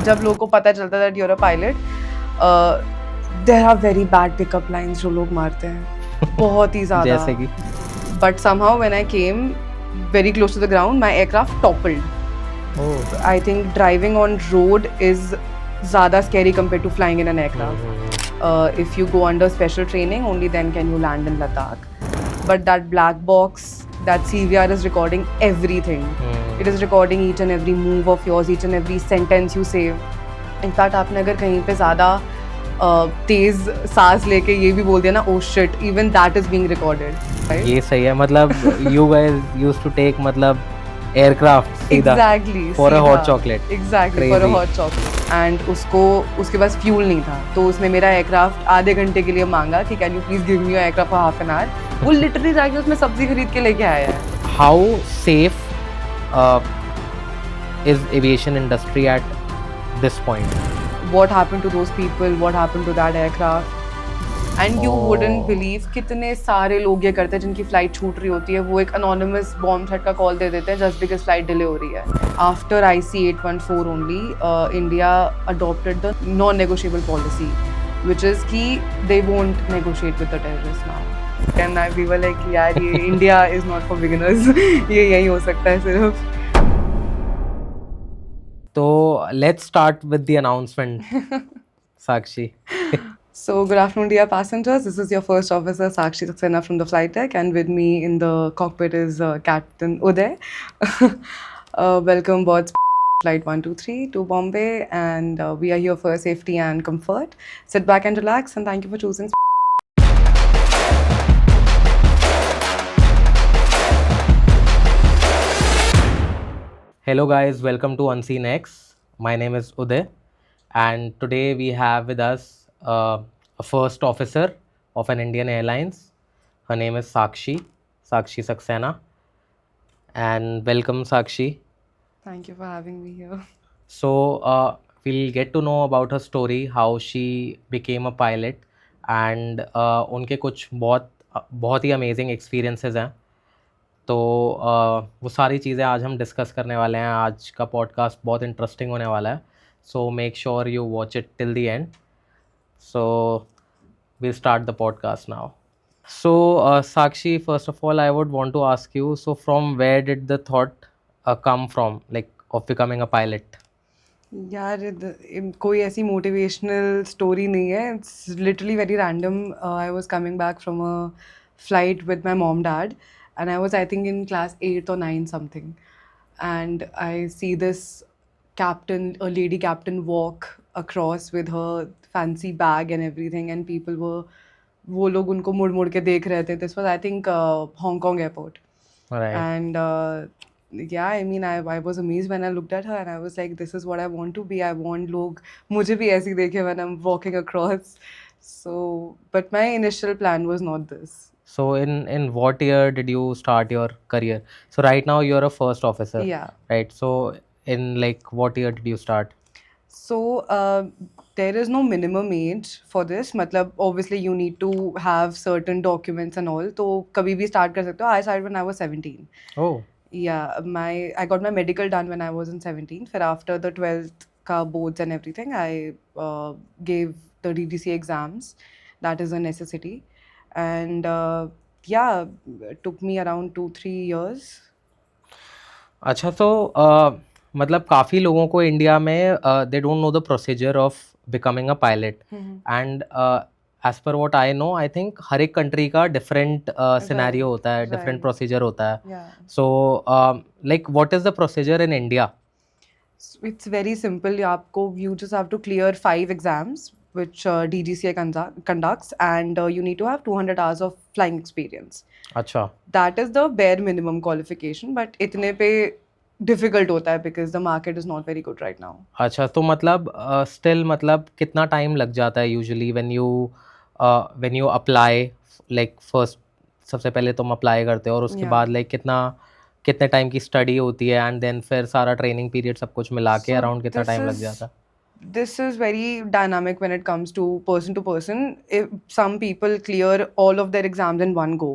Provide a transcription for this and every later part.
जब लोगों को पता चलता that you are a pilot, there are very bad pickup lines जो लोग मारते हैं, बहुत ही ज़्यादा. जैसे कि But somehow when I came very close to the ground, my aircraft toppled. I think driving on road is ज़्यादा scary compared to flying in an aircraft. If you go under special training, only then can you land in Ladakh. But that black box, that CVR is recording everything. It is recording each and every move of yours, each and every sentence you say. In fact, आपने अगर कहीं पे ज़्यादा तेज सांस लेके ये भी बोल दिया ना, oh shit, even that is being recorded. Right? ये सही है. मतलब you guys used to take मतलब aircraft सीधा Exactly. for a सीधा. hot chocolate. Exactly, for a hot chocolate. And उसके पास फ्यूल नहीं था, तो उसने मेरा एयरक्राफ्ट आधे घंटे के लिए मांगा कि can you please give me your aircraft for half an our. वो लिटरली जाके उसमें सब्जी खरीद के लेके आया है. How safe is aviation industry at this point? What happened to those people? What happened to that aircraft? And you wouldn't believe कितने सारे लोग ये करते हैं जिनकी फ्लाइट छूट रही होती है, वो एक anonymous bomb threat का कॉल दे देते हैं just because flight delay हो रही है. After IC 814 only, India adopted the non-negotiable policy, which is कि they won't negotiate with the terrorists now. And we were like, यार ये India is not for beginners. ये यही हो सकता है सिर्फ. तो let's start with the announcement, Sakshi. So, good afternoon, dear passengers. This is your first officer, Sakshi Saxena from the flight deck, and with me in the cockpit is Captain Uday. Welcome aboard Flight 123 to Bombay, and we are here for safety and comfort. Sit back and relax, and thank you for choosing. Hello guys, welcome to Unseen X. My name is Uday, and today we have with us a first officer of an Indian Airlines. Her name is Sakshi Saxena. And welcome, Sakshi. Thank you for having me here. So we'll get to know about her story, how she became a pilot, and उनके कुछ बहुत ही amazing experiences हैं. तो वो सारी चीज़ें आज हम डिस्कस करने वाले हैं. आज का पॉडकास्ट बहुत इंटरेस्टिंग होने वाला है. So make sure you watch it till the end. So we'll start the podcast now. So Sakshi, first of all I would want to ask you, so from where did the thought come from, like, of becoming a pilot? यार कोई ऐसी motivational story नहीं है. It's literally very random. I was coming back from a flight with my mom dad, and I was I think in class 8 or 9 something, and I see this captain, a lady captain, walk across with her fancy bag and everything, and people were, वो लोग उनको मुड़ मुड़ के देख रहे थे. This was I think Hong Kong airport. Right. And yeah, I mean, I was amazed when I looked at her, and I was like, this is what I want to be. I want लोग मुझे भी ऐसी देखे when I'm walking across. So, but my initial plan was not this. So in what year did you start your career? So right now you're a first officer. Yeah. Right. So in like what year did you start? So there is no minimum age for this. मतलब obviously you need to have certain documents and all. तो कभी भी start कर सकते हो. I started when I was 17. Oh. Yeah, I got my medical done when I was in 17. फिर after the 12th का boards and everything, I gave the DDC exams. That is a necessity. And yeah, it took me around 2-3 years. अच्छा, तो मतलब काफ़ी लोगों को India में they don't know the procedure of becoming a pilot. And as per what I know, I think हर एक country का डिफरेंट सिनेरियो होता है, डिफरेंट प्रोसीजर होता है. So like what is the procedure in India? It's very simple. You just have to clear 5 exams, which DGCA conducts, and you need to have 200 hours of flying experience. अच्छा. That is the bare minimum qualification, but इतने पे difficult होता है because the market is not very good right now. अच्छा, तो मतलब still मतलब कितना टाइम लग जाता है usually when you apply, like first सबसे पहले तुम अप्लाई करते हो और उसके बाद लाइक कितने टाइम की स्टडी होती है, एंड देन फिर सारा ट्रेनिंग पीरियड सब कुछ मिला के अराउंड कितना टाइम लग जाता है? This is very dynamic when it comes to person. If some people clear all of their exams in one go.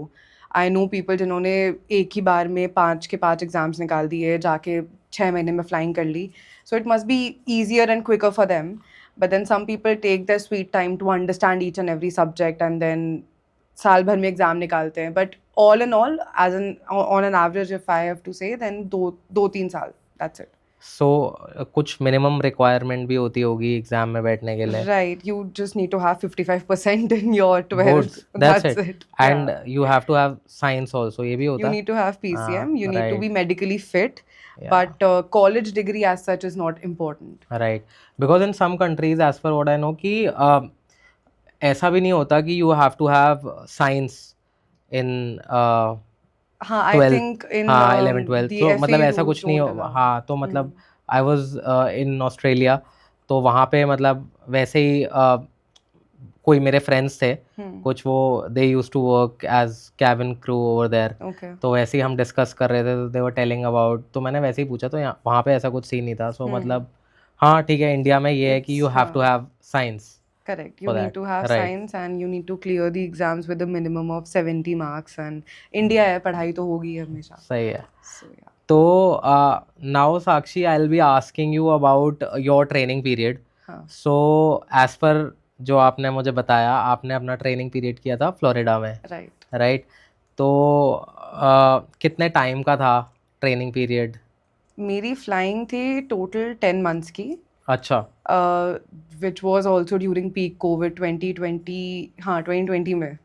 I know people जिन्होंने एक ही बार में 5 के 5 एग्जाम्स निकाल दिए, जाके 6 महीने में फ्लाइंग कर ली. So it must be easier and quicker for them. But then some people take their sweet time to understand each and every subject and then साल भर में एग्जाम निकालते हैं. But all in all, as an on an average, if I have to say, then दो तीन साल, that's it. सो कुछ minimum requirement भी होती होगी एग्जाम में बैठने के लिए. Right, you just need to have 55% in your 12th. Good, that's it. And Yeah. you have to have science also, ये भी You होता है. need to have PCM, you need to right. be medically fit, Yeah. but college degree as such is not important. Right, because in some countries, as per what I know, कि ऐसा भी नहीं होता कि you have to have science in हाँ, I 12th. think in हाँ 11 12. the तो FA मतलब ऐसा route कुछ नहीं don't हो. allow. हाँ तो मतलब आई वाज इन ऑस्ट्रेलिया, तो वहाँ पे मतलब वैसे ही कोई मेरे फ्रेंड्स थे कुछ, वो they used to work as cabin crew over there. Okay. तो वैसे ही हम डिस्कस कर रहे थे, तो दे वर टेलिंग अबाउट, तो मैंने वैसे ही पूछा, तो यहाँ वहाँ पे ऐसा कुछ सीन नहीं था. सो मतलब हाँ ठीक है, इंडिया में ये है कि you have to have science. Correct. You For need that. to have Right. science and you need to clear the exams with a minimum of 70 marks. And India है, पढ़ाई तो होगी हमेशा. सही है. So yeah. तो now Sakshi, I will be asking you about your training period. हाँ. So as per जो आपने मुझे बताया, आपने अपना ट्रेनिंग पीरियड किया था फ्लोरिडा में, Right. राइट? तो कितने टाइम का था ट्रेनिंग पीरियड? मेरी फ्लाइंग थी टोटल 10 months की. अच्छा. Which was also during peak COVID 2020. हाँ 2020 में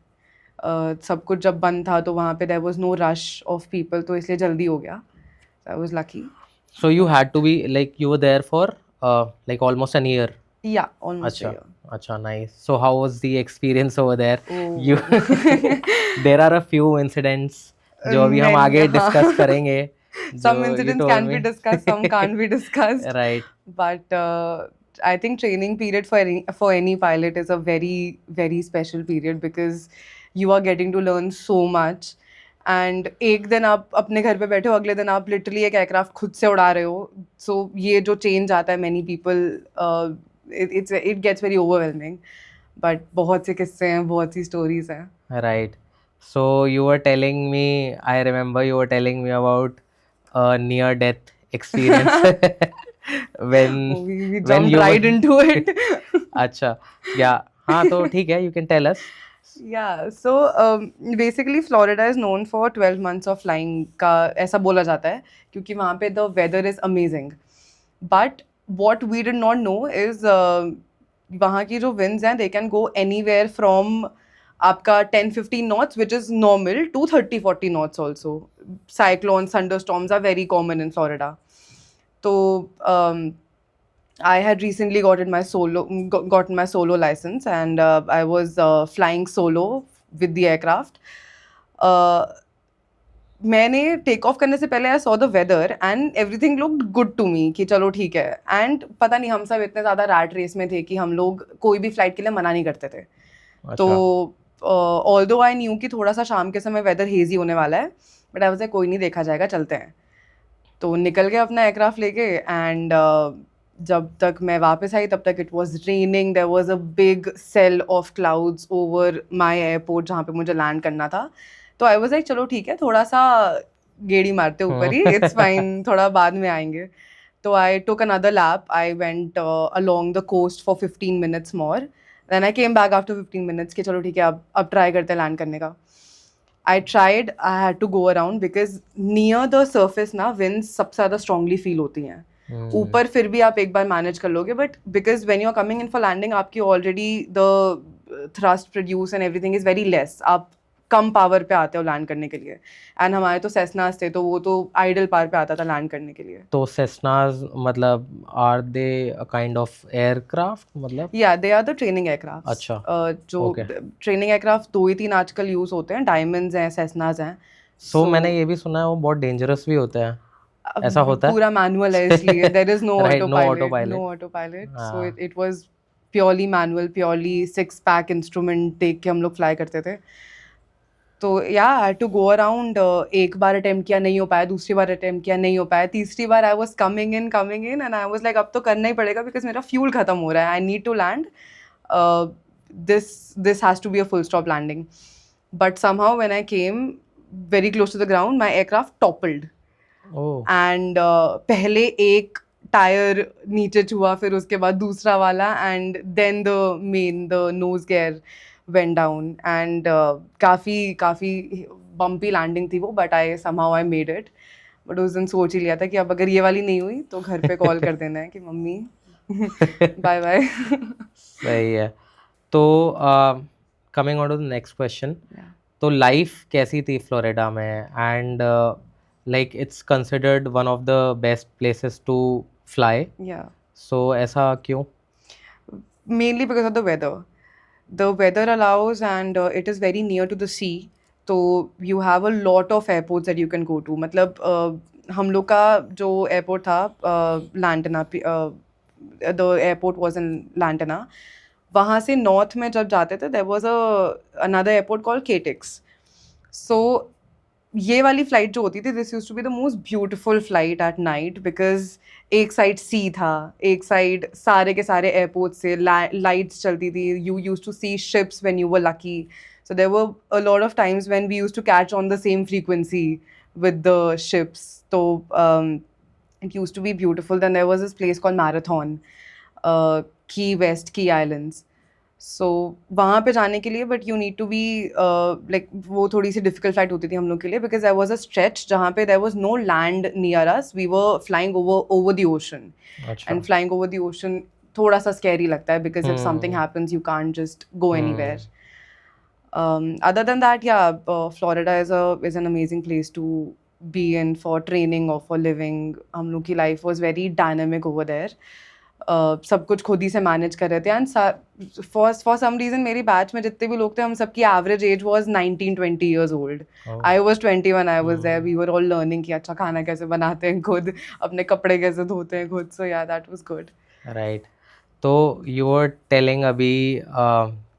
सब कुछ जब बंद था तो वहाँ पे there was no rush of people, तो इसलिए जल्दी हो गया. So I was lucky. So you had to be like, you were there for like almost an year. Yeah, almost a अच्छा. year. अच्छा, nice. So how was the experience over there? Oh. You there are a few incidents जो अभी हम Many, आगे हाँ. Discuss करेंगे. Some जो you incidents told can be me. discussed, some can't be discussed. Right. But I think training period for any pilot is a very, very special period because you are getting to learn so much. And एक दिन आप अपने घर पे बैठे हो, अगले दिन आप लिटरली एक एयरक्राफ्ट खुद से उड़ा रहे हो. So ये जो चेंज आता है, many people it gets very overwhelming. But बहुत से किस्से हैं, बहुत सी stories हैं. Right. So you were telling me, I remember you were telling me about a near-death experience when We when jumped you right were. into it. अच्छा, yeah. हाँ तो ठीक है, you can tell us. Yeah, so basically Florida is known for 12 months of flying का ऐसा बोला जाता है क्योंकि वहाँ पे the weather is amazing. But what we did not know is वहाँ की जो winds हैं, they can go anywhere from आपका 10-15 knots, which is normal, to 30-40 knots also. Cyclones, thunderstorms are very common in Florida. So I had recently gotten my solo license, and I was flying solo with the aircraft. मैंने take off करने से पहले I saw the weather and everything looked good to me कि चलो ठीक है. And पता नहीं हम सब इतने ज़्यादा रैट रेस में थे कि हम लोग कोई भी फ्लाइट के लिए मना नहीं करते थे. तो ऑल्दो आई न्यू कि थोड़ा सा शाम के समय वेदर हेजी होने वाला है, बट आई वाज लाइक कोई नहीं, देखा जाएगा, चलते हैं. तो निकल गए अपना एयरक्राफ्ट लेके. एंड जब तक मैं वापस आई तब तक it was raining. There was a big cell of clouds over my airport जहाँ पे मुझे लैंड करना था. तो आई वाज लाइक चलो ठीक है, थोड़ा सा गेड़ी मारते ऊपर ही, इट्स फाइन, थोड़ा बाद में आएंगे. तो I took another lap. I went along the coast for 15 minutes मोर. Then I came back after 15 minutes कि चलो ठीक है, अब ट्राई करते हैं लैंड करने का. I tried, I had to go around because near the surface ना winds सबसे ज़्यादा strongly feel होती हैं. ऊपर फिर भी आप एक बार मैनेज कर लोगे, but because when you are coming in for landing आपकी already the thrust produce and everything is very less. आप कम पावर पे आते हो लैंड करने के लिए. एंड हमारे तो सेस्नास थे, तो वो तो आइडल पावर पे आता था लैंड करने के लिए. तो सेस्नास मतलब are they a kind of aircraft मतलब? या they are the training aircraft. अच्छा. जो ट्रेनिंग एयरक्राफ्ट 2 ही 3 आजकल यूज होते हैं. डायमंड्स हैं, सेस्नास हैं. सो मैंने ये भी सुना है वो बहुत डेंजरस भी होते हैं. ऐसा होता है? पूरा मैनुअल है इसलिए there is no Right, no autopilot. No autopilot. So it was purely manual, purely 6-pack instrument देख के हम लोग फ्लाई करते थे. तो या I had to go around. एक बार अटेम्प्ट किया, नहीं हो पाया. दूसरी बार अटेम्प्ट किया, नहीं हो पाया. तीसरी बार I was coming in and I was like अब तो करना ही पड़ेगा बिकॉज मेरा फ्यूल खत्म हो रहा है. I need to land. this has to be a full stop landing. But somehow when I came very close to the ground, my aircraft toppled. Oh. And पहले एक टायर नीचे छुआ, फिर उसके बाद दूसरा वाला, and then the nose gear went down, and काफ़ी बम्पी लैंडिंग थी वो, but somehow I made it. But उस दिन सोच ही लिया था कि अब अगर ये वाली नहीं हुई तो घर पे कॉल कर देना है कि मम्मी बाय बाय। सही है। तो coming on to the next question, तो लाइफ कैसी थी फ्लोरिडा में? And like it's considered one of the best places to fly, या सो ऐसा क्यों? mainly because of the weather. The weather allows, and it is very near to the sea. So you have a lot of airports that you can go to. मतलब हम लोग का जो airport था लैंटना, the airport was in लैंटना, वहाँ से north में जब जाते थे there was another airport called KTX. So ये वाली फ्लाइट जो होती थी, this used to be the most beautiful flight at night, because एक साइड सी था, एक साइड सारे के सारे एयरपोर्ट से लाइट्स चलती थी, you use to see ships when you were lucky, so there were a lot of times when we use to catch on the same frequency with the ships, तो it used to be beautiful. Then there was this place called Marathon, Key West, Key Islands. So वहाँ पे जाने के लिए, but you need to be like, वो थोड़ी सी difficult flight होती थी हम लोग के लिए, because there was a stretch जहाँ पे there was no land near us. We were flying over the ocean. अच्छा। And flying over the ocean थोड़ा सा scary लगता है, because if something happens you can't just go anywhere. Other than that, yeah, Florida is an amazing place to be in for training or for living. हम लोग की life was very dynamic over there. सब कुछ खुद ही से manage कर रहे थे, एंड फॉर सम रीजन मेरी बैच में जितने भी लोग थे, हम सबकी average age was 19-20 years old. I was 21, I was there, we were all learning कि अच्छा खाना कैसे बनाते हैं खुद, अपने कपड़े कैसे धोते हैं खुद, सो या दैट वाज गुड. राइट, तो यू वर टेलिंग अभी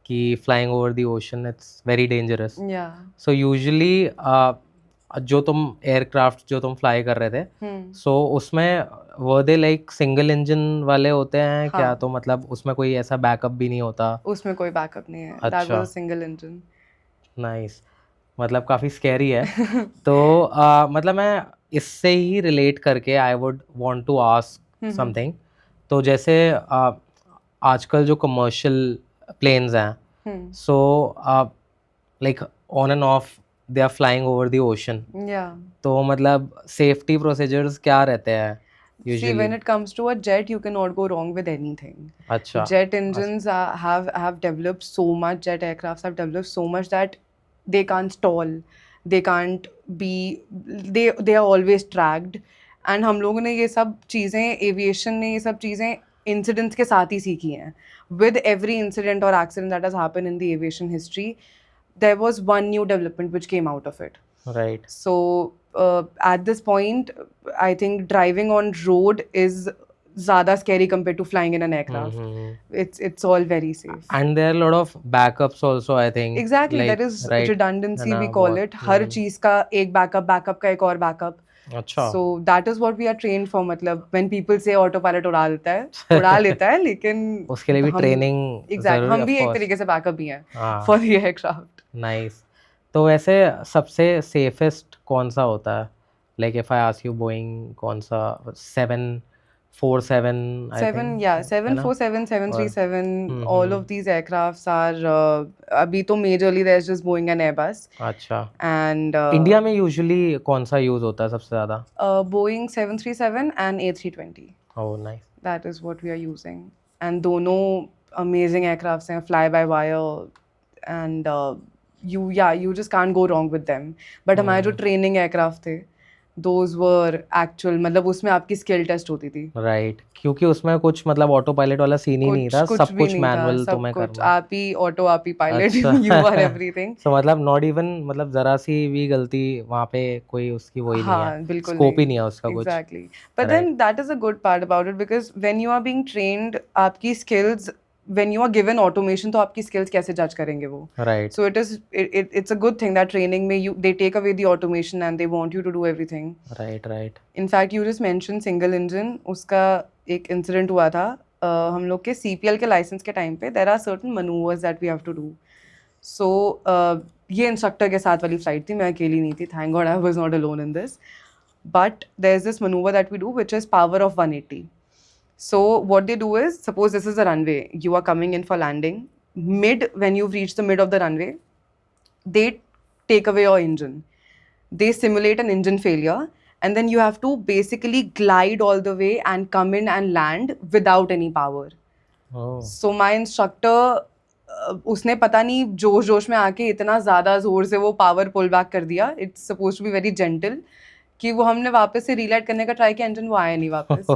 कि flying over the ocean it's very dangerous. या सो यूजुअली जो तुम एयरक्राफ्ट जो तुम फ्लाई कर रहे थे, सो उसमें वर दे लाइक सिंगल इंजन वाले होते हैं क्या? तो मतलब उसमें कोई ऐसा बैकअप भी नहीं होता? उसमें कोई बैकअप नहीं है, that was a single engine. Nice, मतलब काफ़ी स्कैरी है. तो मतलब मैं इससे ही रिलेट करके I would want to ask something. तो जैसे आजकल जो कमर्शियल प्लेन्स हैं, so like on and off they are flying over the ocean, या तो मतलब सेफ्टी प्रोसीजर्स क्या रहते हैं See, usually? when it comes to a jet, you cannot go wrong with anything. अच्छा. Jet engines have developed so much. Jet aircrafts have developed so much that they can't stall. They can't be. They are always tracked. And हम लोगों ने ये सब चीज़ें, aviation ने ये सब चीज़ें incidents के साथ ही सीखी हैं. With every incident or accident that has happened in the aviation history, there was one new development which came out of it. Right. So at this point, I think driving on road is ज़्यादा scary compared to flying in an aircraft. It's all very safe. And there are a lot of backups also, I think. Exactly, like, there is right, redundancy, है ना, we call बहुत. it. हर चीज़ का एक backup का एक और backup. अच्छा. So that is what we are trained for. मतलब when people say autopilot उड़ा लेता है, लेकिन उसके लिए भी ट्रेनिंग exactly, हम भी एक तरीके से backup ही हैं for the aircraft. नाइस. तो वैसे सबसे सेफेस्ट कौन सा होता है? Like if I ask you, Boeing कौन सा? 747 I think, Yeah, 747, 737, all of these aircrafts are अभी तो majorly there's just Boeing and Airbus. अच्छा. And इंडिया में यूजुअली कौन सा यूज होता है सबसे ज़्यादा? Boeing 737 and A320. Oh nice. That is what we are using. And दोनों amazing aircrafts हैं, fly by wire, and you just can't go wrong with them. But हमारे जो training aircraft थे, those were actual, मतलब उसमें आपकी skill test होती थी. राइट, क्योंकि उसमें कुछ मतलब ऑटो पायलट वाला सीन ही नहीं था, सब भी कुछ नहीं था, मैनुअल सब तुम्हें कुछ करना. आप ही ऑटो, आप ही पायलट, अच्छा. you are everything. सो मतलब नॉट इवन, मतलब जरा सी भी गलती वहाँ पे कोई उसकी वही नहीं हाँ, है, बिल्कुल स्कोप ही नहीं है उसका कुछ. Exactly. But then that is a good part about it, because when you are being trained, आपकी skills, when you are given automation, तो आपकी skills कैसे judge करेंगे वो? Right. So it's a good thing that training में they take away the automation and they want you to do everything. Right. In fact, you just mentioned single engine. उसका एक incident हुआ था हम लोग के CPL के license के time पे. There are certain maneuvers that we have to do. So ये instructor के साथ वाली flight थी, मैं अकेली नहीं थी. Thank God I was not alone in this. But there's this maneuver that we do which is power of 180. So what they do is, suppose this is the runway, you are coming in for landing. When you've reached the mid of the runway, they take away your engine. They simulate an engine failure, and then you have to basically glide all the way and come in and land without any power. Oh. So my instructor, उसने पता नहीं जोश जोश में आके इतना ज़्यादा ज़ोर से वो पावर पुल बैक कर दिया. It's suppose to be very gentle, कि वो हमने वापस से रीलाइट करने का ट्राई किया, इंजन वो आया नहीं वापस.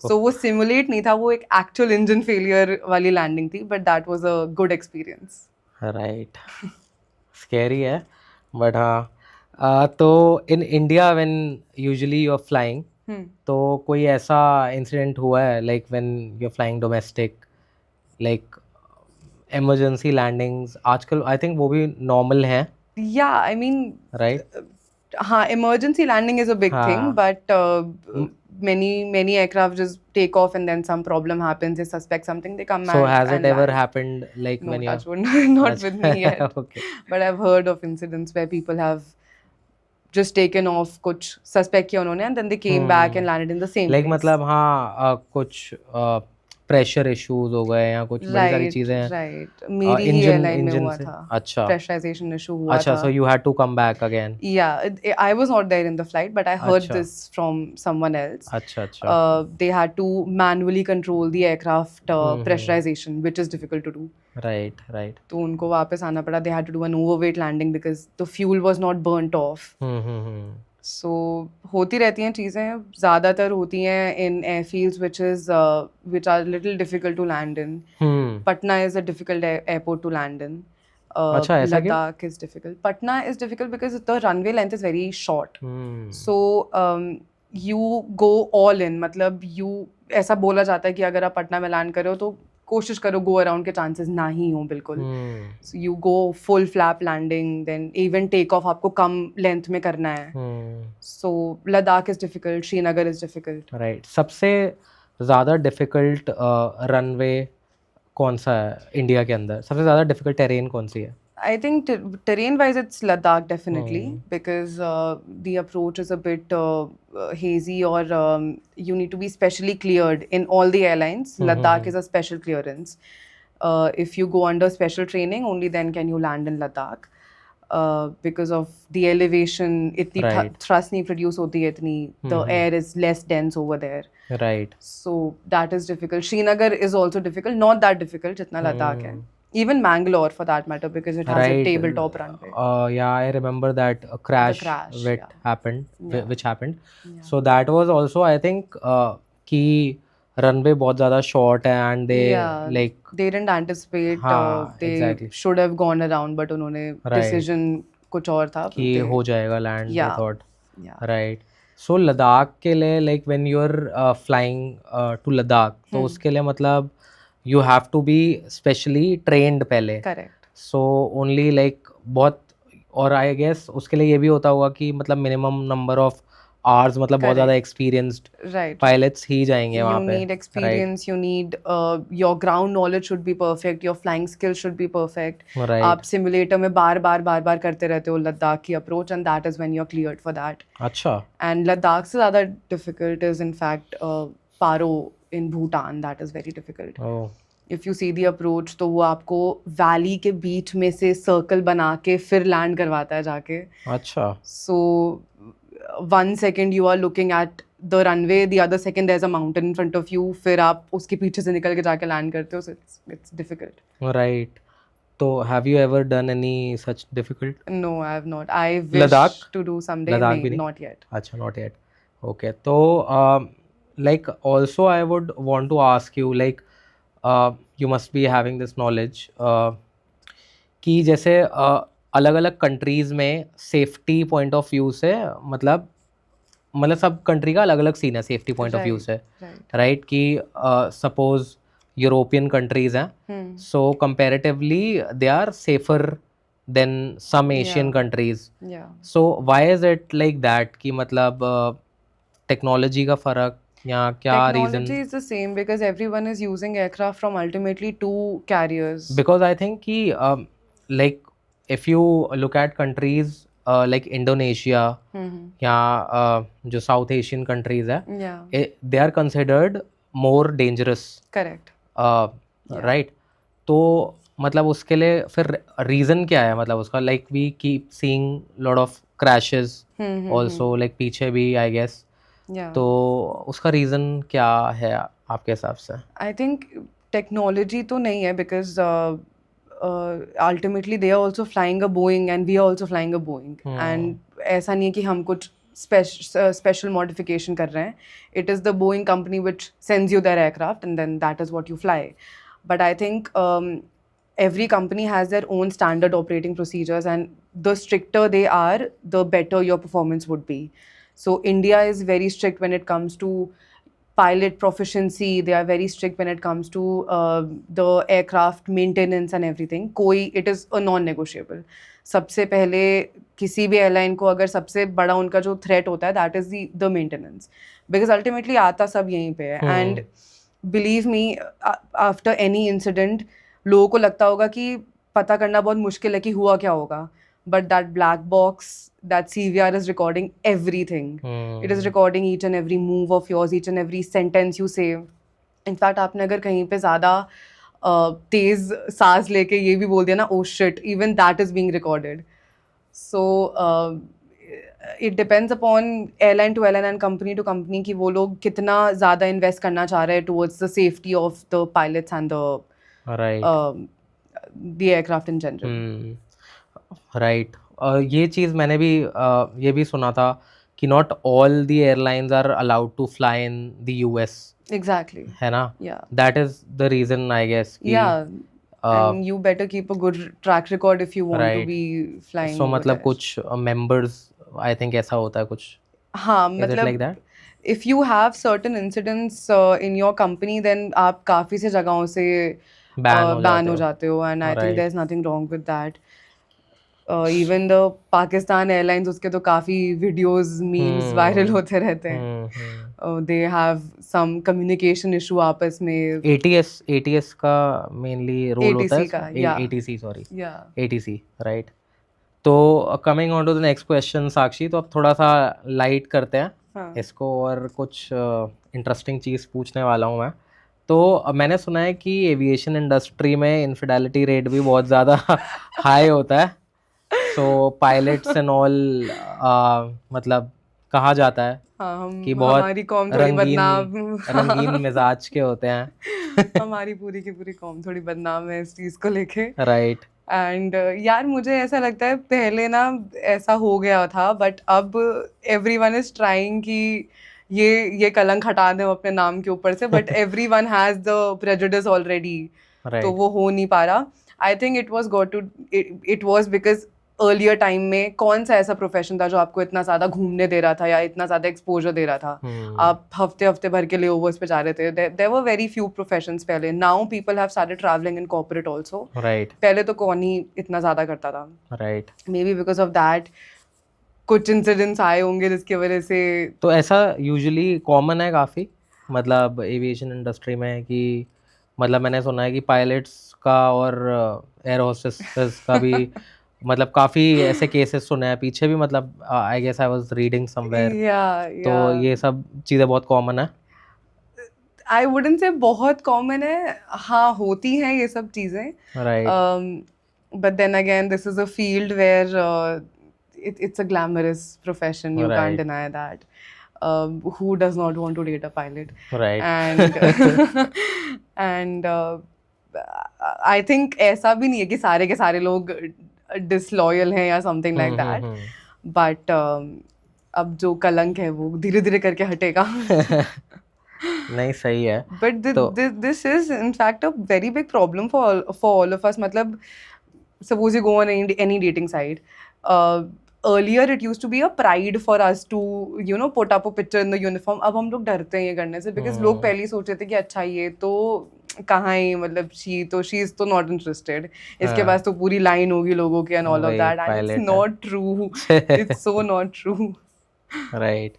सो वो सिमुलेट नहीं था, वो एक एक्चुअल इंजन फेलियर वाली लैंडिंग थी, but that was a good experience. Right. Scary है, बट हाँ. तो in India when usually you are flying, तो कोई ऐसा इंसिडेंट हुआ है like when you are flying domestic, like emergency landings आजकल आई थिंक वो भी नॉर्मल हैं, या आई मीन, राइट? हाँ, emergency landing is a big thing, हाँ. but many aircraft just take off and then some problem happens, they suspect something, they come So back has and it ever land. happened like No, when you're touch wood, not with me yet. Okay. But I've heard of incidents where people have just taken off, कुछ suspect किया उन्होंने, and then they came back and landed in the same like place. मतलब हाँ, कुछ pressure issues हो गए या कुछ बड़ी सारी चीजें हैं. राइट. मेरी ही एयरलाइन में हुआ था. अच्छा. प्रेशराइजेशन इशू हुआ था. अच्छा, so you had to come back again. Yeah, I was not there in the flight, but I heard अच्छा. this from someone else. अच्छा अच्छा. They had to manually control the aircraft pressurization, which is difficult to do. Right, right. तो उनको वापस आना पड़ा. They had to do an overweight landing because the fuel was not burnt off. So होती रहती हैं चीज़ें, ज़्यादातर होती हैं in airfields which are little difficult to land in. Patna is a difficult airport to land in. अच्छा, ऐसा क्यों? Ladakh is difficult. Patna is difficult because the runway length is very short. So you go all in. मतलब ऐसा बोला जाता है कि अगर आप पटना में लैंड करो तो कोशिश करो गो अराउंड के चांसेस ना ही हो बिल्कुल. So you go full flap landing, then even take off आपको कम लेंथ में करना है. So Ladakh is difficult, Srinagar is difficult. Right. सबसे ज़्यादा डिफिकल्ट रनवे कौन सा है इंडिया के अंदर? सबसे ज़्यादा डिफिकल्ट टेरेन कौन सी है? I think terrain wise it's Ladakh definitely, because the approach is a bit hazy, or you need to be specially cleared in all the airlines. Ladakh is a special clearance. If you go under special training, only then can you land in Ladakh. Because of the elevation, itni Right. thrust nahi produce hoti hai itni, the air is less dense over there. Right. So that is difficult. Srinagar is also difficult, not that difficult jitna Ladakh hai. Even Mangalore for that matter, because it has a Right. tabletop runway. Yeah, I remember that crash which yeah. happened. Yeah. Which happened. Yeah. So that was also I think कि runway बहुत ज़्यादा short है and they Yeah. like They didn't anticipate. हाँ, They exactly. should have gone around, but उन्होंने Right. decision कुछ और था. कि They- हो जाएगा land. They Yeah. thought. Yeah. Right. So Ladakh के लिए like when you're flying to Ladakh, तो उसके लिए मतलब you have to be specially trained पहले. Correct. So only like बहुत, और I guess उसके लिए ये भी होता होगा कि मतलब minimum number of hours, मतलब बहुत ज़्यादा experienced Right. pilots ही जाएंगे वहाँ You पे. need experience. You need your ground knowledge should be perfect. Your flying skills should be perfect. Right. आप simulator में बार बार करते रहते हो लद्दाख की approach, and that is when you're cleared for that. अच्छा. And Ladakh से ज़्यादा difficult is in fact Paro in Bhutan. That is very difficult. Oh. If you see the approach, तो वो आपको वैली के बीच में से सर्कल बना के फिर लैंड करवाता है जाके. अच्छा. So 1 second you are looking at the runway, the other second there's a mountain in front of you. फिर आप उसके पीछे से निकल के जाके लैंड करते हो. So it's difficult. Right. तो have you ever done any such difficult? No, I have not. I wish Ladakh? to do someday. Ladakh नहीं, भी नहीं? not yet. अच्छा, not yet. Okay. तो like also I would want to ask you like you must be having this knowledge कि जैसे अलग अलग countries में सेफ्टी पॉइंट ऑफ व्यू से मतलब सब कंट्री का अलग अलग सीन है सेफ्टी पॉइंट ऑफ व्यू से. Right. राइट कि सपोज यूरोपियन कंट्रीज हैं, so comparatively they are safer than some Asian countries. Yeah. So why is it like that कि मतलब टेक्नोलॉजी का फर्क या क्या reason? Technology is the same because everyone is using aircraft from ultimately 2 carriers. Because I think कि like if you look at countries like Indonesia या जो south Asian countries है, Yeah. they are considered more dangerous. Correct. Right. तो मतलब उसके लिए फिर reason क्या है, मतलब उसका like we keep seeing lot of crashes also, like पीछे भी आई गेस, Yeah. तो उसका रीज़न क्या है आपके हिसाब से? I think technology तो नहीं है because ultimately they are also flying a Boeing and we are also flying a Boeing. And ऐसा नहीं है कि हम कुछ special modification कर रहे हैं. It is the Boeing company which sends you their aircraft and then that is what you fly. But I think every company has their own standard operating procedures and the stricter they are, the better your performance would be. So India is very strict when it comes to pilot proficiency. They are very strict when it comes to the aircraft maintenance and everything. It is a non-negotiable. सबसे पहले किसी भी airline को अगर सबसे बड़ा उनका जो थ्रेट होता है that is the maintenance, because ultimately आता सब यहीं पे है. And believe me, after any incident लोगों को लगता होगा कि पता करना बहुत मुश्किल है कि हुआ क्या होगा, but that black box, that CVR is recording everything. It is recording each and every move of yours, each and every sentence you say. In fact, आपने अगर कहीं पे ज़्यादा तेज सांस लेके ये भी बोल दिया ना, oh shit, even that is being recorded. So it depends upon airline to airline and company to company कि वो लोग कितना ज़्यादा invest करना चाह रहे हैं towards the safety of the pilots and the aircraft in general. राइट. ये चीज़ मैंने भी ये भी सुना था कि not all the airlines are allowed to fly in the US. Exactly. है ना? Yeah. That is the reason I guess. Yeah. And you better keep a good track record if you want to Right. be flying. So over मतलब there. कुछ members I think ऐसा होता है कुछ. हाँ, Is it मतलब like that? if you have certain incidents in your company, then आप काफ़ी से जगहों से ban हो जाते हो, and I think Right. there's nothing wrong with that. Even the Pakistan Airlines, उसके तो काफ़ी videos, memes viral होते रहते हैं. They have some communication issue आपस में. ATS का मेनली रोल होता है ATC का, इसमें? yeah. ATC sorry. Yeah. ATC right. तो coming on to the next question Sakshi, तो अब थोड़ा सा लाइट करते हैं हाँ. इसको और कुछ इंटरेस्टिंग चीज़ पूछने वाला हूँ मैं. तो मैंने सुना है कि एविएशन इंडस्ट्री में इनफिडेलिटी रेट भी बहुत ज़्यादा हाई होता है. सो पायलट्स एंड ऑल मतलब कहा जाता है हाँ, कि बहुत हमारी कौम थोड़ी बदनाम रंगीन मिजाज के होते हैं. हमारी पूरी की पूरी कौम थोड़ी बदनाम है इस चीज़ को लेके. राइट. एंड यार मुझे ऐसा लगता है पहले ना ऐसा हो गया था, बट अब एवरीवन इज ट्राइंग कि ये कलंक हटा दें अपने नाम के ऊपर से, but everyone has the prejudice already. तो वो हो नहीं पा रहा. आई think it was because earlier time में कौन सा ऐसा प्रोफेशन था जो आपको इतना ज़्यादा घूमने दे रहा था या इतना ज़्यादा एक्सपोजर दे रहा था. आप हफ्ते हफ्ते भर के लेओवर्स पे जा रहे थे. There were very few professions पहले. Now people have started travelling in corporate also. Right. पहले तो कौन ही इतना ज़्यादा करता था. Right. Maybe because of that कुछ इंसिडेंट्स आए होंगे जिसकी वजह से. तो ऐसा यूजुअली कॉमन है काफ़ी, मतलब एविएशन इंडस्ट्री में, कि मतलब मैंने सुना है कि पायलट्स का और एयर होस्टेसेस का भी मतलब काफ़ी ऐसे केसेस सुने हैं पीछे भी, मतलब I guess I was reading somewhere. तो ये सब चीज़ें बहुत कॉमन है. आई वुडंट से बहुत कॉमन है, हाँ होती हैं ये सब चीज़ें. Right. But then again this is a field where it's a glamorous profession. You can't deny that. Who does not want to date a pilot? Right. And I think ऐसा भी नहीं है कि सारे के सारे लोग disloyal हैं या something like that. But अब जो कलंक है वो धीरे धीरे करके हटेगा. नहीं सही है. But this is in fact a very big problem for all of us. मतलब suppose you go on any dating site. Earlier it used to be a pride for us to put up a picture in the uniform. अब हम लोग डरते हैं ये करने से because लोग पहले ही सोच रहे थे कि अच्छा ये तो कहाँ ही, मतलब she is तो not interested. इसके पास तो पूरी लाइन होगी लोगों की and all of that, and it's not true. It's so not true. Right.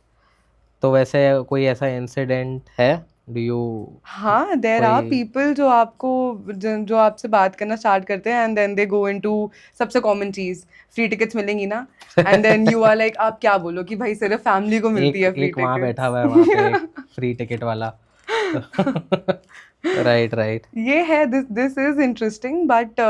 तो वैसे कोई ऐसा इंसिडेंट है? Do you? हाँ, there are people जो आपसे बात करना स्टार्ट करते हैं and then they go into सबसे कॉमन चीज़, फ्री टिकट्स मिलेंगी ना, and then you are like आप क्या बोलो कि भाई सिर्फ फैमिली को मिलती है फ्री टिकट. एक वहाँ बैठा हुआ है वहाँ पे फ्री टिकट वाला. Right right. ये है, दिस इज इंटरेस्टिंग, बट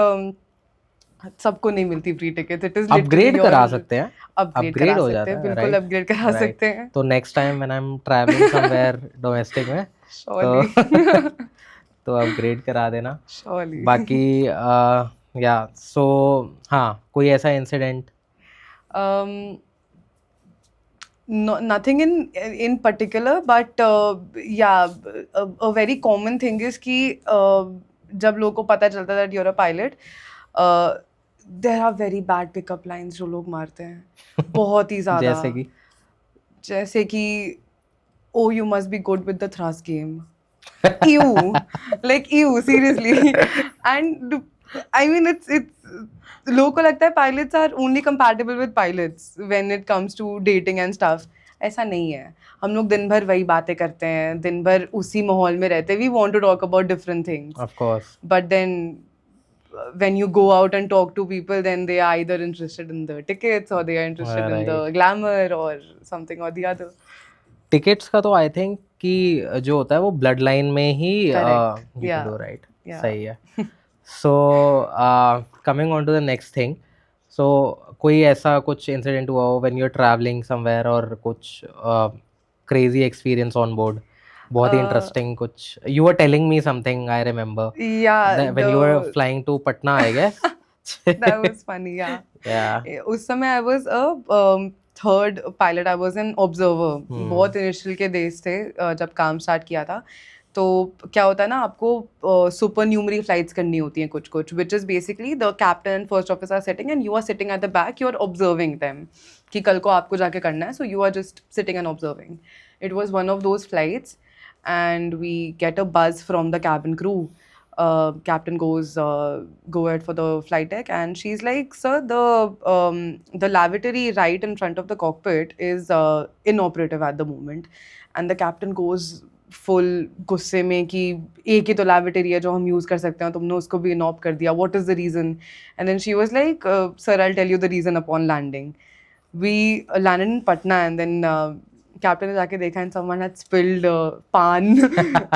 सबको नहीं मिलती free ticket. It is upgrade करा सकते हैं, अपग्रेड अपग्रेड करा हो सकते जाता हैं, है, बिल्कुल राइट अपग्रेड करा राइट। सकते हैं। तो next time when I am travelling somewhere domestic में तो श्योरली। तो अपग्रेड करा देना। श्योरली। बाकी या सो हाँ, कोई ऐसा incident? No, nothing in particular, but yeah, a very common thing is कि जब लोगों को पता चलता है that you're a pilot, there are very bad pickup lines जो लोग मारते हैं, बहुत ही ज़्यादा। जैसे कि oh, you must be good with the thrust game. Ew, like ew, seriously. And I mean, it's लोगों को लगता है pilots are only compatible with pilots when it comes to dating and stuff. ऐसा नहीं है। हम लोग दिन भर वही बातें करते हैं, दिन भर उसी माहौल में रहते हैं। We want to talk about different things. Of course. But then when you go out and talk to people, then they are either interested in the tickets or they are interested in the glamour or something or the other. Tickets का तो I think कि जो होता है वो blood line में ही you can do, right? सही है। So coming on to the next thing, so कोई ऐसा कुछ इंसिडेंट हुआ हो when you are travelling somewhere और कुछ क्रेजी एक्सपीरियंस ऑन बोर्ड, बहुत ही इंटरेस्टिंग कुछ? You are telling me something, I remember, when you are flying to Patna, I guess. That was funny, yeah. Yeah. उस समय I was a third pilot, I was an observer. बहुत initial के days थे जब काम start किया था। तो क्या होता है ना, आपको सुपर न्यूमरी फ्लाइट्स करनी होती हैं कुछ कुछ, which is basically the captain and first officer are sitting and you are sitting at the back, you are observing them कि कल को आपको जाके करना है, so you are just sitting and observing. It was one of those flights and we get a buzz from the cabin crew. Captain goes go ahead for the flight deck and she's like, sir, the lavatory right in front of the cockpit is inoperative at the moment. And the captain goes full गुस्से में कि एक ही तो lavatory है जो हम use कर सकते हैं, तुमने उसको भी inop कर दिया, what is the reason? And then she was like, sir, I'll tell you the reason upon landing. We landed in Patna and then captain ने जाके देखा and someone had spilled pan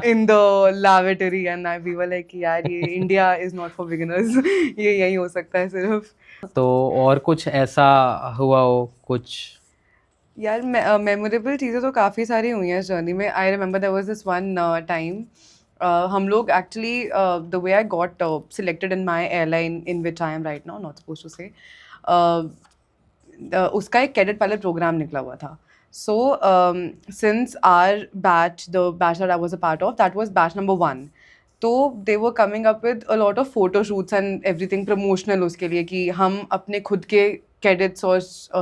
in the lavatory and we were like, यार ये India is not for beginners. ये यही हो सकता है सिर्फ। तो और कुछ ऐसा हुआ हो कुछ? यार मेमोरेबल चीज़ें तो काफ़ी सारी हुई हैं इस जर्नी में। I remember there was this one time, हम लोग actually the way I got selected in my airline in which I am right now, not suppose to say, उसका एक कैडेट पायलट प्रोग्राम निकला हुआ था। So since our batch, the batch that I was a part of, that was batch number 1. तो they were coming up with a lot of photo shoots and everything promotional उसके लिए कि हम अपने खुद के cadets और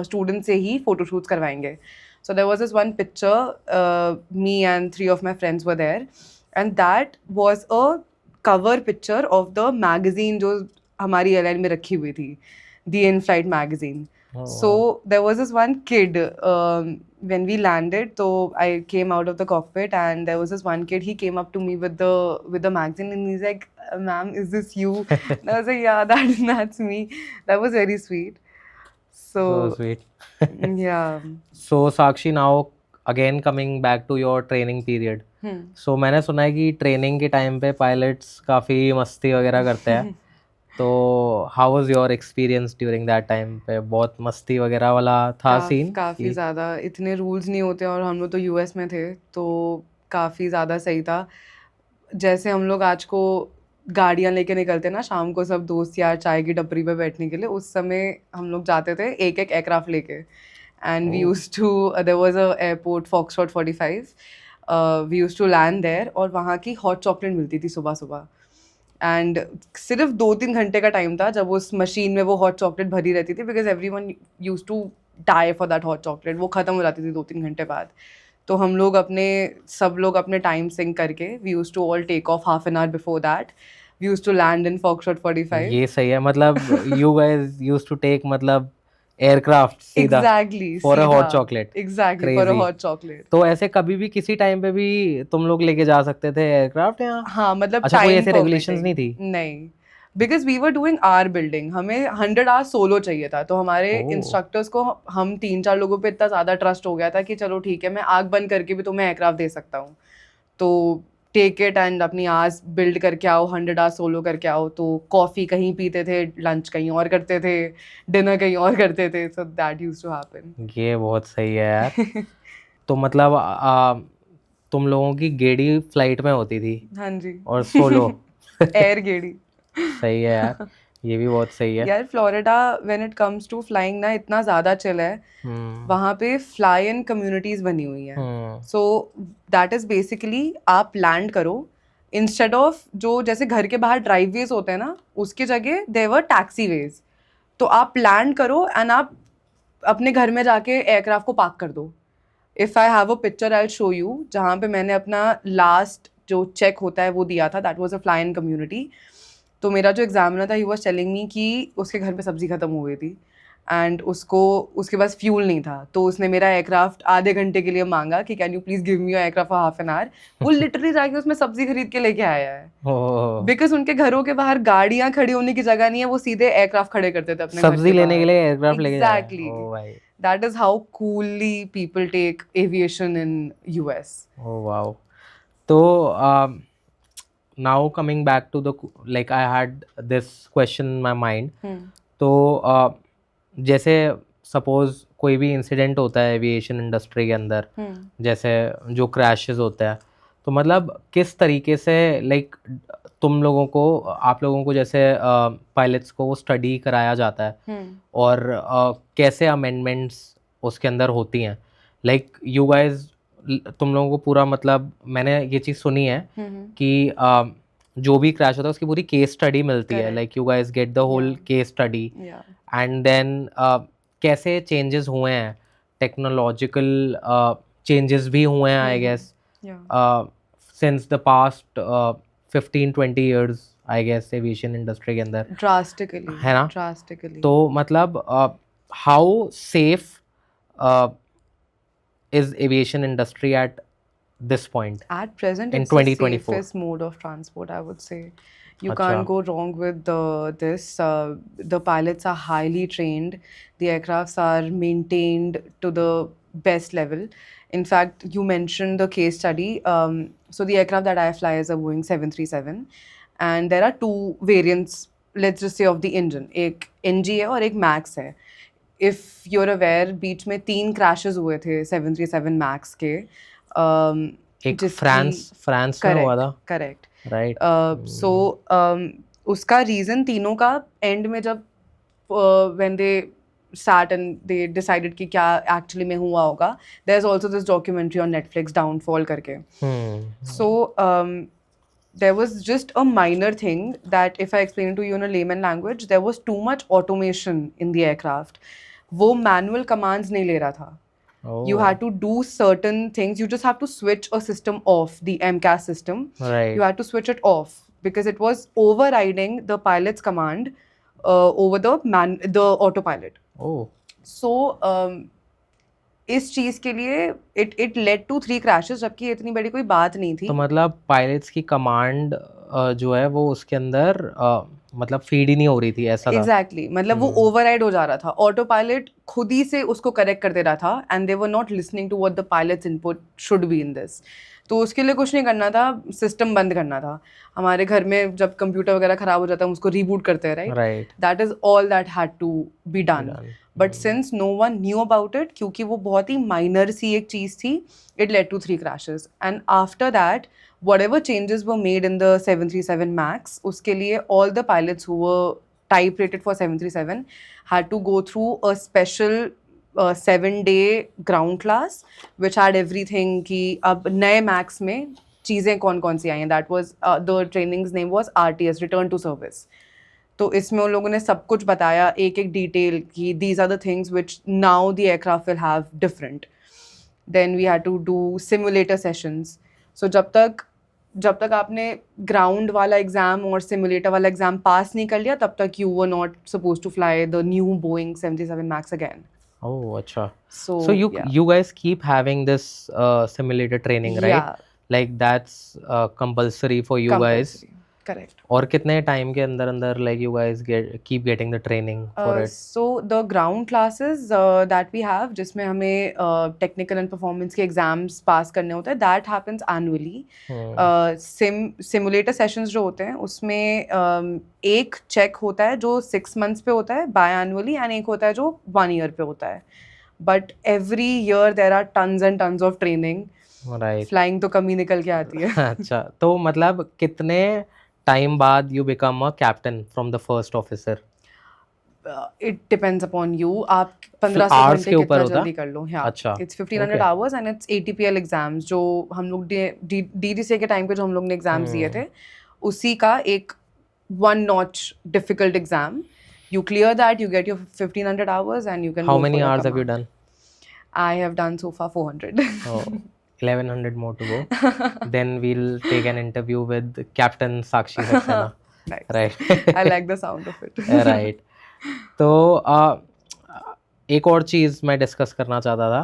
students से ही photo shoots करवाएंगे. So there was this one picture, me and 3 of my friends were there, and that was a cover picture of the magazine जो हमारी airline में रखी हुई थी, the in-flight magazine. So there was this one kid, when we landed, so I came out of the cockpit and there was this one kid, he came up to me with the magazine and he's like, ma'am, is this you? And I was like, yeah, that's me. That was very sweet. So sweet. Yeah. So Sakshi, now again coming back to your training period. So मैंने सुना है कि training के time पे pilots काफ़ी मस्ती वगैरह करते हैं। तो how was your experience during that time पे? बहुत मस्ती वगैरह वाला था सीन? काफ़ी ज़्यादा, इतने रूल्स नहीं होते और हम लोग तो यूएस में थे तो काफ़ी ज़्यादा सही था। जैसे हम लोग आज को गाड़ियाँ लेके निकलते ना शाम को सब दोस्त यार चाय की टपरी पे बैठने के लिए, उस समय हम लोग जाते थे एक एक एयरक्राफ्ट लेके। And we used to, there was a airport foxtrot 45, we used to land there और वहाँ की हॉट चॉकलेट मिलती थी सुबह सुबह। एंड सिर्फ 2-3 घंटे का टाइम था जब उस मशीन में वो हॉट चॉकलेट भरी रहती थी, because everyone used to die for that hot chocolate. वो ख़त्म हो जाती थी 2-3 घंटे बाद। तो हम लोग सब लोग अपने टाइम सिंक करके we used to all take off half an hour before that. We used to land in foxtrot 45। ये सही है, मतलब you guys used to take मतलब एयरक्राफ्ट सीधा for a hot chocolate. Exactly, for a hot chocolate. तो ऐसे कभी भी किसी टाइम पे भी तुम लोग लेके जा सकते थे एयरक्राफ्ट या? हाँ, मतलब अच्छा, कोई ऐसे रेगुलेशंस नहीं थी? नहीं, because we were doing our building, हमें 100 आवर्स सोलो चाहिए था। तो हमारे इंस्ट्रक्टर्स को हम 3-4 लोगों पे इतना ज़्यादा ट्रस्ट हो गया था कि चलो ठीक है, मैं आग बंद करके भी तुम्हें एयरक्राफ्ट दे सकता हूँ। तो टेक इट एंड अपनी आस बिल्ड करके आओ, 100 आवर्स सोलो करके आओ. तो कॉफ़ी कहीं पीते थे, लंच कहीं और करते थे, डिनर कहीं और करते थे. So that used to happen. ये बहुत सही है यार. तो मतलब तुम लोगों की गेड़ी फ्लाइट में होती थी हाँ जी. और सोलो. एयर गेड़ी. सही है यार, ये भी बहुत सही है. यार Florida when it comes to flying ना इतना ज़्यादा चिल है. वहाँ पे फ्लाई इन कम्युनिटीज़ बनी हुई हैं. सो दैट इज़ बेसिकली आप लैंड करो, इंस्टेड ऑफ जो जैसे घर के बाहर ड्राइववेज होते हैं ना, उसकी जगह देयर वर टैक्सी वेज. तो आप लैंड करो एंड आप अपने घर में जाके एयरक्राफ्ट को पार्क कर दो. If I have a picture I will show you, जहाँ पे मैंने अपना लास्ट जो चेक होता है वो दिया था. That was a fly in community. तो मेरा जो एग्जामिनर था ही वाज टेलिंग मी कि उसके घर पे सब्जी खत्म हो गई थी एंड उसको उसके पास फ्यूल नहीं था. तो उसने मेरा एयरक्राफ्ट आधे घंटे के लिए मांगा कि can you please give me your aircraft for half an our. वो लिटरली जाके उसमें सब्जी खरीद के लेके आया है. बिकॉज उनके घरों के बाहर गाड़ियां खड़ी होने की जगह नहीं है, वो सीधे एयरक्राफ्ट खड़े करते थे अपने सब्जी लेने के लिए एयरक्राफ्ट लेके जाया. एग्जैक्टली. ओह भाई. That is how coolly people take aviation in US. Oh wow. So now coming back to the like I had this question in my mind. तो जैसे सपोज कोई भी इंसिडेंट होता है एविएशन इंडस्ट्री के अंदर, जैसे जो क्रैशेस होते हैं, तो मतलब किस तरीके से लाइक तुम लोगों को, आप लोगों को जैसे पायलट्स को वो स्टडी कराया जाता है और कैसे अमेंडमेंट्स उसके अंदर होती हैं. लाइक यू गाइज, तुम लोगों को पूरा मतलब मैंने ये चीज़ सुनी है कि जो भी क्रैश होता है उसकी पूरी केस स्टडी मिलती है. Like you guys get the whole case study and then कैसे चेंजेस हुए हैं, टेक्नोलॉजिकल चेंजेस भी हुए हैं I guess since the past 15-20 years I guess aviation industry के अंदर ड्रास्टिकली, है ना. ड्रास्टिकली. तो मतलब how safe is aviation industry at this point at present in it's 2024? the safest mode of transport, I would say. You Acha. can't go wrong with this. The pilots are highly trained. The aircrafts are maintained to the best level. In fact, you mentioned the case study. So the aircraft that I fly is a Boeing 737, and there are two variants, let's just say, of the engine. एक NG है और एक Max है. If you're aware, बीच में 3 crashes हुए थे 737 Max के. एक फ्रांस में हुआ था. करेक्ट. राइट. सो उसका रीज़न तीनों का एंड में जब when they sat and they decided कि क्या एक्चुअली में हुआ होगा, there's also this documentary on Netflix, Downfall करके. So there was just a minor thing that if I explain it to you in a layman language, there was too much automation in the aircraft. वो manual commands नहीं ले रहा था. You had to do certain things. You just have to switch a system off, the MCAS system. Right. You had to switch it off because it was overriding the pilot's command over the autopilot. Oh. So इस चीज़ के लिए it led to 3 crashes, जबकि इतनी बड़ी कोई बात नहीं थी. तो मतलब पायलट्स की कमांड जो है वो उसके अंदर मतलब फीड ही नहीं हो रही थी, ऐसा था. एग्जैक्टली. मतलब वो ओवरराइड हो जा रहा था. ऑटो पायलट खुद ही से उसको करेक्ट कर दे रहा था and they were not listening to what the pilots input should be in this. तो उसके लिए कुछ नहीं करना था, सिस्टम बंद करना था. हमारे घर में जब कंप्यूटर वगैरह खराब हो जाता है हम उसको रीबूट करते हैं, right. That is all that had to be done. But since no one knew about it, क्योंकि वो बहुत ही माइनर सी एक चीज़ थी, it led to 3 crashes. And after that whatever changes were made in the 737 Max, uske liye all the pilots who were type rated for 737 had to go through a special 7-day ground class which had everything ki ab naye Max mein cheezein kaun si aayi hain. That was the training's name was RTS, return to service. तो इसमें उन लोगों ने सब कुछ बताया, एक एक डिटेल की these are the things which now the aircraft will have different. Then we had to do simulator sessions. So जब तक आपने ग्राउंड वाला एग्जाम और सिमुलेटर वाला एग्जाम पास नहीं कर लिया, तब तक you were not supposed to fly the new Boeing 737 max again. Oh, अच्छा. So you guys keep having this simulator training, right? Yeah. Like that's compulsory for you guys. Correct. और कितने time के अंदर अंदर like you guys keep getting the training for it? So the ground classes that we have, जिसमें हमें technical and performance के exams pass करने होते हैं, that happens annually. Simulator sessions जो होते हैं उसमें एक check होता है जो 6 months पे होता है biannually, and एक होता है जो 1 year पे होता है. But every year there are tons and tons of training. Right. Flying तो कमी निकल के आती है. अच्छा, तो मतलब कितने टाइम बाद you become a captain from the first officer? It depends upon you. आप 15 से hours घंटे के कितना ऊपर होता? जल्दी कर लो. Yeah. अच्छा. It's 1500 Okay. hours and it's ATPL exams जो हम लोग DDCA के टाइम पे जो हम लोग ने एग्जाम्स दिए थे उसी का एक 1 notch difficult exam. You clear that, you get your 1500 hours and you can How go many for your hours have you command. done? I have done so far 400. Oh, 1100 more to go. Then we'll take an interview with Captain Sakshi Saxena. Nice. Right. I like the sound of it. Right. तो एक और चीज़ मैं discuss करना चाहता था.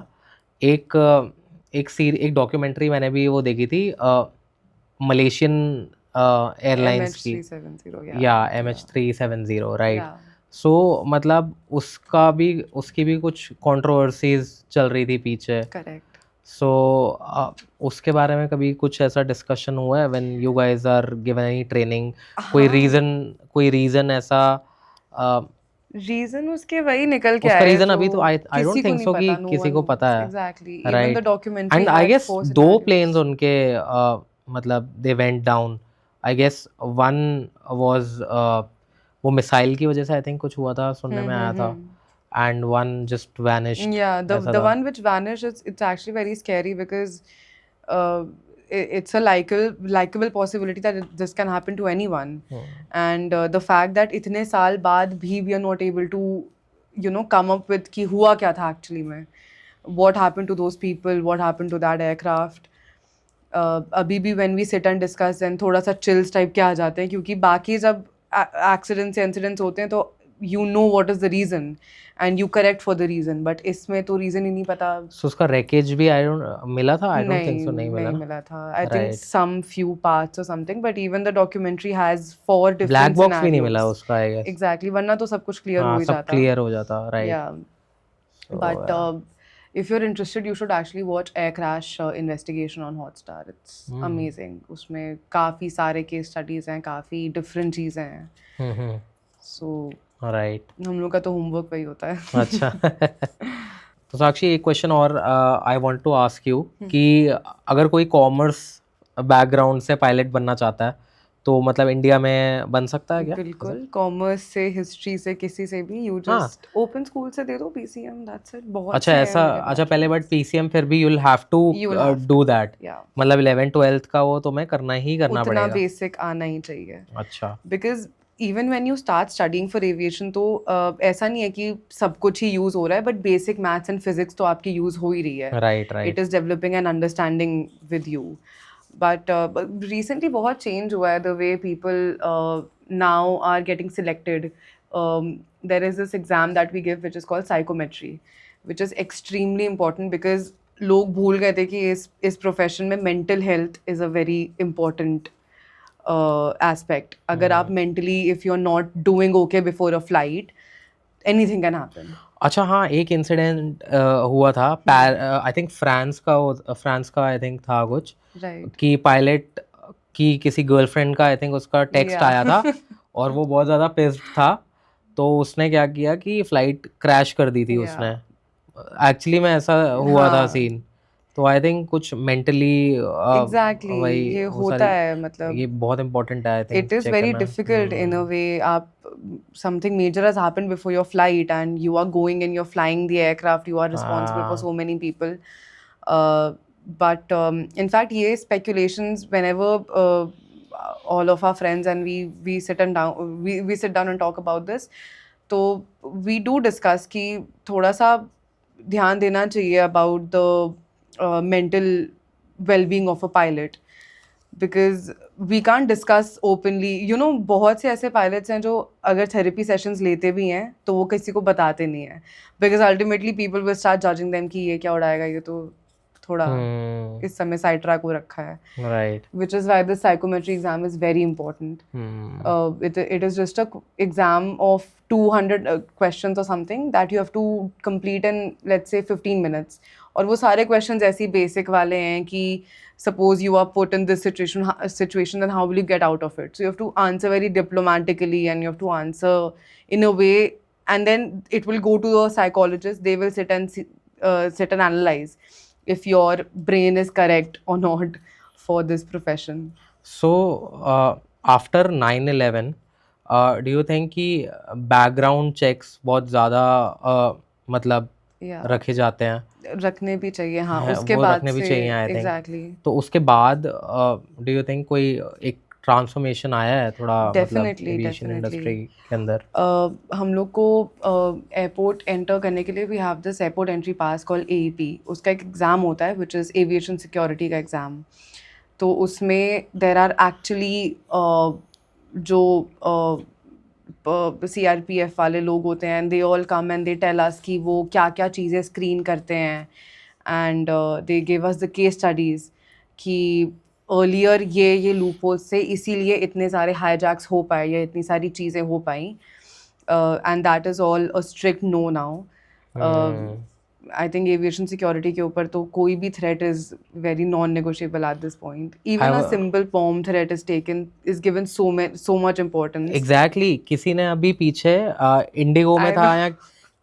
एक documentary मैंने भी वो देखी थी मलेशियन एयरलाइंस की. MH370, yeah. या MH370, राइट. Yeah. सो मतलब उसकी भी कुछ कंट्रोवर्सीज चल रही थी पीछे. Correct. सो उसके बारे में कभी कुछ ऐसा डिस्कशन हुआ है when you guys are given any training? कोई रीजन ऐसा रीजन उसके वही निकल के उसका आया रीजन जो अभी तो आई किसी डोंट को थिंक नहीं सो कि पता. No किसी को one पता है. exactly. Even right. the documentary and I had guess 4 दो scenarios. प्लेन्स उनके मतलब they went down. I guess one was वो मिसाइल की वजह से आई थिंक कुछ हुआ था, सुनने में आया था. And one just vanished. Yeah, ऐसा the था. one which vanished, it's actually very scary because it's a likable possibility that this can happen to anyone. And the fact that इतने साल बाद भी we are not able to, come up with कि हुआ क्या था actually में. What happened to those people? What happened to that aircraft? अभी भी when we sit and discuss then थोड़ा सा chills type के आ जाते हैं क्योंकि बाकी जब accidents या incidents होते हैं तो you know what is the reason and you correct for the reason, but इसमें तो reason ही नहीं पता. So उसका wreckage भी मिला था? I don't think so. नहीं मिला था. I think some few parts or something, but even the documentary has 4 different black box scenarios. भी नहीं मिला उसका I guess. Exactly, वरना तो सब कुछ clear हो ही सब जाता. clear हो जाता, right. Yeah. But if you're interested, you should actually watch Air Crash Investigation on Hotstar. It's amazing. उसमें काफी सारे case studies हैं, काफी different चीजें हैं. So right. हम लोग का तो होमवर्क वही होता है. अच्छा. तो साक्षी एक क्वेश्चन और I want to ask you कि अगर कोई कॉमर्स बैकग्राउंड से पायलट बनना चाहता है तो मतलब इंडिया में बन सकता है क्या? बिल्कुल. कॉमर्स से, हिस्ट्री से, किसी से भी. यू जस्ट ओपन स्कूल से दे दो PCM, दैट्स इट. बहुत अच्छा ऐसा. अच्छा पहले बट PCM फिर भी you'll have to do that. मतलब 11th 12th का वो तुम्हें करना पड़ेगा. उतना बेसिक आना ही चाहिए. अच्छा. Because even when you start studying for aviation तो ऐसा नहीं है कि सब कुछ ही यूज हो रहा है, but basic maths and physics तो आपकी यूज हो ही रही है. Right. It is developing an understanding with you. But recently बहुत चेंज हुआ है the way people now are getting selected. There is this exam that we give which is called psychometry, which is extremely important because लोग भूल गए थे कि इस profession में mental health is a very important aspect. अगर आप mentally if you're not doing okay before a flight, anything can happen. अच्छा हाँ, एक इंसिडेंट हुआ था आई थिंक फ्रांस का आई थिंक था कुछ कि पायलट की किसी गर्लफ्रेंड का आई थिंक उसका टेक्स्ट आया था और वो बहुत ज़्यादा पिस्ड था, तो उसने क्या किया कि फ्लाइट क्रैश कर दी थी उसने. एक्चुअली में ऐसा हुआ था सीन. तो आई थिंक कुछ मेंटली एग्जैक्टली ये होता है. मतलब ये बहुत इंपॉर्टेंट है. I think it is very difficult in a way. आप something major has happened before your flight and you are going and you are flying the aircraft, you are responsible for so many people. But in fact ये speculations whenever all of our friends and we sit down and talk about this, तो we do discuss कि थोड़ा सा ध्यान देना चाहिए about the mental well-being of a pilot, because we can't discuss openly. बहुत से ऐसे pilots हैं जो अगर therapy sessions लेते भी हैं तो वो किसी को बताते नहीं हैं, because ultimately people will start judging them कि ये क्या उड़ाएगा, ये तो थोड़ा Hmm. इस समय साइड ट्रैक हो रखा है, Right. which is why the psychometry exam is very important. It is just a exam of 200 questions or something that you have to complete in, let's say, 15 minutes. और वो सारे questions ऐसी basic वाले हैं कि suppose you are put in this situation, then how will you get out of it? So you have to answer very diplomatically, and you have to answer in a way, and then it will go to a psychologist. They will sit and analyze if your brain is correct or not for this profession. So after 9/11 do you think कि background checks बहुत ज़्यादा मतलब Yeah, रखे जाते हैं? रखने भी चाहिए, हाँ, है, उसके वो बाद रखने भी से चाहिए आई थिंक। exactly. तो उसके बाद डू यू थिंक कोई एक ट्रांसफॉर्मेशन आया है थोड़ा मतलब Definitely, एविएशन definitely. इंडस्ट्री के अंदर? हम लोग को एयरपोर्ट एंटर करने के लिए we have this airport entry pass called AEP. उसका एक एग्ज़ाम होता है विच इज़ एविएशन सिक्योरिटी का एग्ज़ाम. तो उसमें देर आर एक्चुअली जो CRPF वाले लोग होते हैं, they all come and they tell us कि वो क्या क्या चीज़ें स्क्रीन करते हैं, and they give us the case studies कि अर्लियर ये लूप होल्स से इसीलिए इतने सारे हाईजैक्स हो पाए या इतनी सारी चीज़ें हो पाई, and that is all a strict no now. I think aviation security के ऊपर तो कोई भी threat is very non negotiable at this point. Even a simple bomb threat is taken is given so much importance. Exactly किसी ने अभी पीछे Indigo में I था या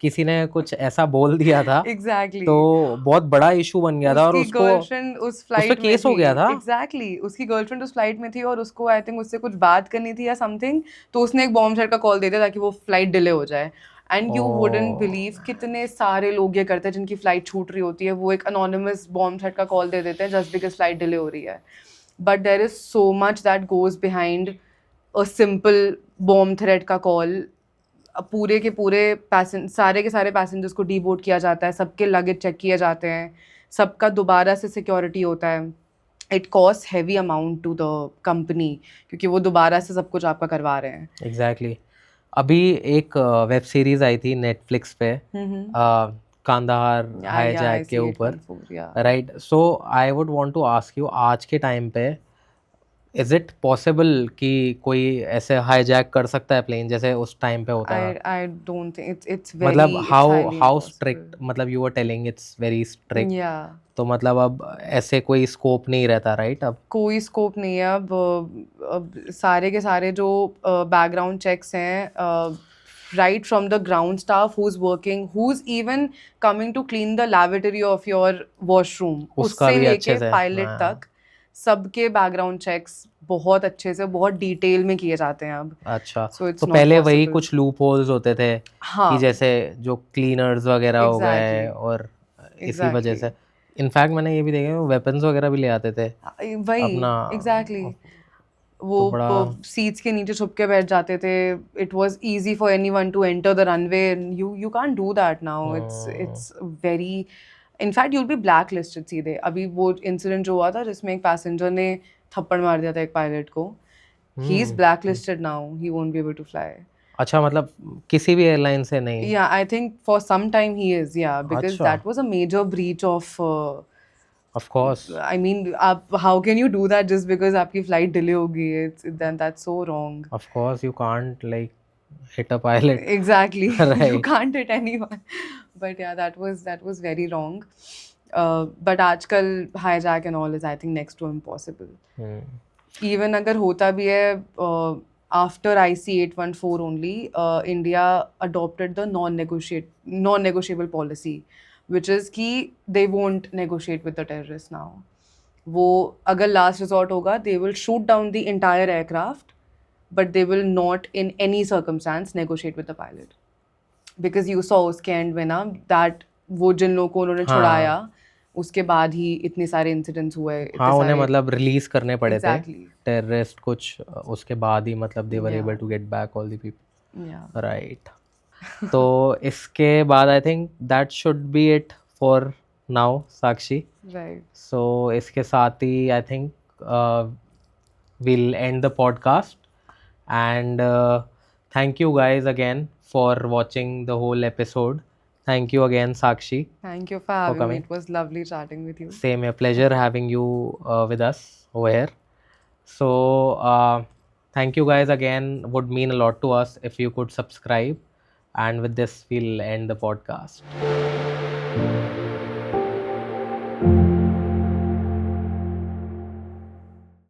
किसी ने कुछ ऐसा बोल दिया था एग्जैक्टली. तो बहुत बड़ा इशू बन गया था और उसकी उसको गर्लफ्रेंड उस उस पे फ्लाइट में केस हो थी. गया था। एग्जैक्टली, उसकी गर्लफ्रेंड उस फ्लाइट में थी और उसको आई थिंक उससे कुछ बात करनी थी या समथिंग, तो उसने एक बॉम्ब थ्रेट का कॉल दे दिया ताकि वो फ्लाइट डिले हो जाए. एंड यू वुडंट बिलीव कितने सारे लोग ये करते हैं जिनकी फ्लाइट छूट रही होती है, वो एक अनोनिमस बॉम्ब थ्रेट का कॉल दे देते हैं जस्ट बिकॉज फ्लाइट डिले हो रही है. But there is so much that goes behind a simple bomb threat का कॉल. पूरे के पूरे सारे के सारे पैसेंजर्स को डीबोर्ड किया जाता है, सबके लगेज चेक किए जाते हैं, सबका दोबारा से सिक्योरिटी होता है. It cost heavy amount to the company क्योंकि वो दोबारा से सब कुछ आपका करवा रहे हैं. एग्जैक्टली अभी एक वेब सीरीज आई थी नेटफ्लिक्स पे कांदाहार हाईजैक के ऊपर, right? So I would want to ask you, आज के टाइम पे इज इट पॉसिबल कि कोई ऐसे हाईजैक कर सकता है प्लेन जैसे उस टाइम पे होता था? I don't think it's very, मतलब हाउ स्ट्रिक्ट, मतलब you are telling it's very strict, या तो मतलब अब ऐसे कोई स्कोप नहीं रहता, राइट? अब कोई स्कोप नहीं है. अब सारे के सारे जो बैकग्राउंड चेक्स हैं, right from the ground staff who's working, who's even coming to clean the lavatory of your washroom, उसका उससे भी लेके अच्छे से, पायलट हाँ. तक सबके बैकग्राउंड चेक्स बहुत अच्छे से बहुत डिटेल में किए जाते हैं अब. अच्छा, So it's तो not पहले वही possible. कुछ लूप होल्स होते थे हाँ, कि जैसे जो क्लीनर्स वगैरह हो गए, Exactly. और इसी वजह Exactly. से इनफैक्ट मैंने ये भी देखा वेपन्स वगैरह भी ले आते थे वही अपना. एग्जैक्टली. वो तो बड़ा सीट्स के नीचे छुप के बैठ जाते थे. It was easy for anyone to enter the runway. You can't do that now. It's very, in fact you'll be blacklisted सीधे. अभी वो इंसिडेंट जो हुआ था जिसमें एक पैसेंजर ने थप्पड़ मार दिया था एक पायलट को, he is blacklisted now. He won't be able to fly. अच्छा, मतलब किसी भी एयरलाइन से नहीं? Yeah, I think for some time he is, yeah, because अच्छा. that was a major breach of of course. I mean, how can you do that just because आपकी flight delay होगी? Then that's so wrong. Of course you can't like hit a pilot. Exactly. You Right. can't hit anyone. But yeah, that was very wrong. But आजकल hijack and all is I think next to impossible. Even अगर होता भी है, after IC 814 only, India adopted the non-negotiable policy, which is कि they won't negotiate with the terrorists now. वो अगर last resort होगा, they will shoot down the entire aircraft, but they will not in any circumstance negotiate with the pilot. Because you saw उसके end में ना that वो जिन लोगों को उन्होंने हाँ. छुड़ाया उसके बाद ही इतने सारे इंसिडेंट्स हुए. हाँ, उन्हें मतलब रिलीज करने पड़े थे Exactly. टेररिस्ट कुछ, उसके बाद ही मतलब they were Yeah. Able to get back all the people, Yeah. Right? तो इसके बाद I think that should be it for now, Sakshi. Right. So इसके साथ ही I think we'll end the podcast, and thank you guys again for watching the whole episode. Thank you again, Sakshi. Thank you for having me. coming. It was lovely chatting with you. Same, a pleasure having you with us over here. So, thank you guys again. Would mean a lot to us if you could subscribe. And with this, we'll end the podcast.